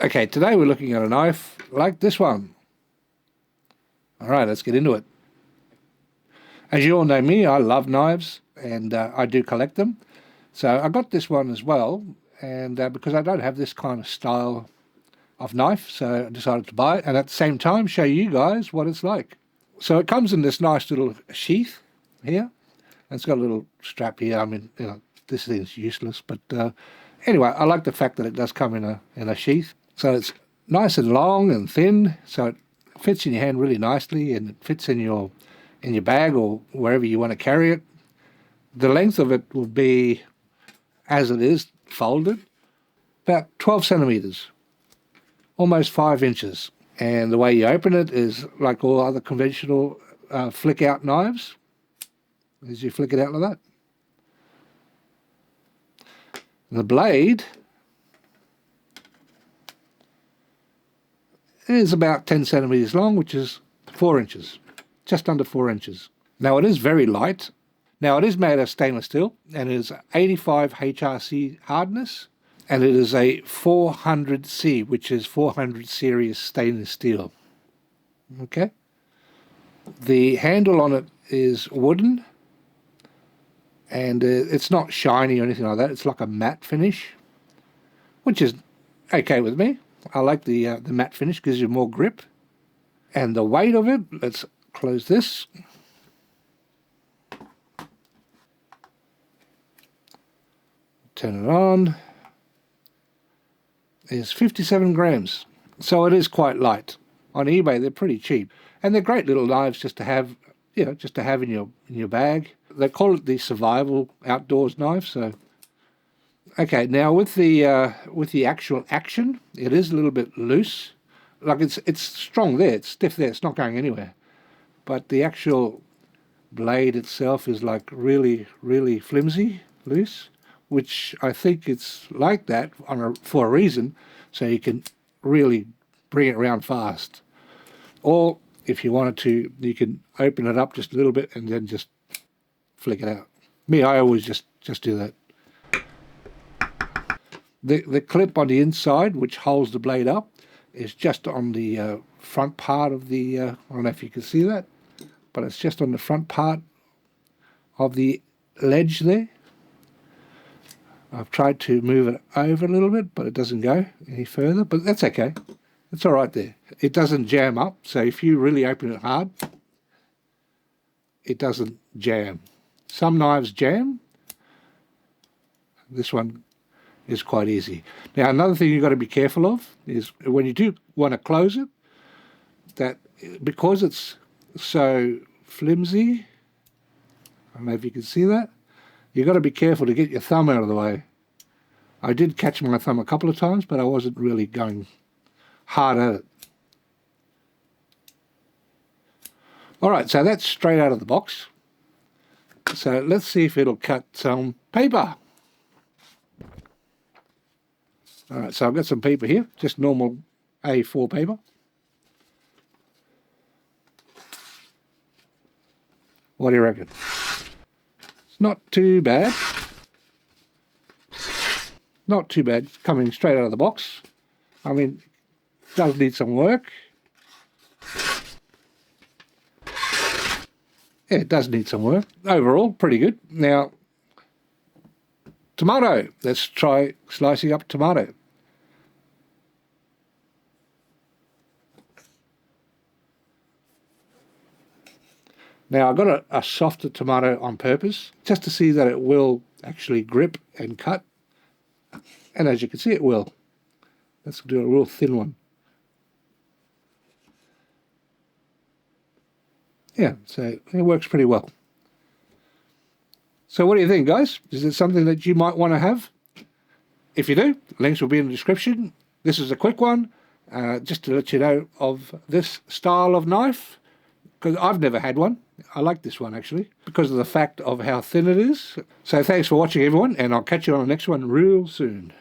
Okay, today we're looking at a knife like this one. All right, let's get into it. As you all know me, I love knives and I do collect them. So I got this one as well, and because I don't have this kind of style of knife, so I decided to buy it and at the same time show you guys what it's like. So it comes in this nice little sheath here. And it's got a little strap here. I mean, this thing's useless, but anyway, I like the fact that it does come in a sheath. So it's nice and long and thin, so it fits in your hand really nicely, and it fits in your bag or wherever you want to carry it. The length of it will be, as it is folded, about 12 centimeters, almost 5 inches. And the way you open it is like all other conventional flick out knives, as you flick it out like that. And the blade is about 10 centimeters long, which is 4 inches, just under 4 inches. Now it is very light. Now it is made of stainless steel and it is 85 HRC hardness, and it is a 400C, which is 400 series stainless steel. Okay. The handle on it is wooden, and it's not shiny or anything like that. It's like a matte finish, which is okay with me. I like the matte finish, gives you more grip. And the weight of it, let's close this. Turn it on. Is 57 grams. So it is quite light. On eBay, they're pretty cheap. And they're great little knives just to have, just to have in your bag. They call it the survival outdoors knife. So, okay, now with the actual action, it is a little bit loose. Like it's strong there, it's stiff there, it's not going anywhere. But the actual blade itself is like really, really flimsy, loose, which I think it's like that for a reason, so you can really bring it around fast. Or if you wanted to, you can open it up just a little bit and then just flick it out. Me, I always just do that. The clip on the inside, which holds the blade up, is just on the front part of the, I don't know if you can see that, but it's just on the front part of the ledge there. I've tried to move it over a little bit, but it doesn't go any further, but that's okay. It's all right there. It doesn't jam up, so if you really open it hard, it doesn't jam. Some knives jam. This one is quite easy. Now, another thing you've got to be careful of is when you do want to close it, that because it's so flimsy, I don't know if you can see that, you've got to be careful to get your thumb out of the way. I did catch my thumb a couple of times, but I wasn't really going hard at it. All right, so that's straight out of the box. So let's see if it'll cut some paper. All right, so I've got some paper here, just normal A4 paper. What do you reckon? It's not too bad. Not too bad, coming straight out of the box. I mean, it does need some work. Yeah, it does need some work. Overall, pretty good. Now, tomato. Let's try slicing up tomato. Now, I got a softer tomato on purpose, just to see that it will actually grip and cut. And as you can see, it will. Let's do a real thin one. Yeah, so it works pretty well. So what do you think, guys? Is it something that you might want to have? If you do, links will be in the description. This is a quick one, just to let you know of this style of knife, because I've never had one. I like this one, actually, because of the fact of how thin it is. So thanks for watching, everyone, and I'll catch you on the next one real soon.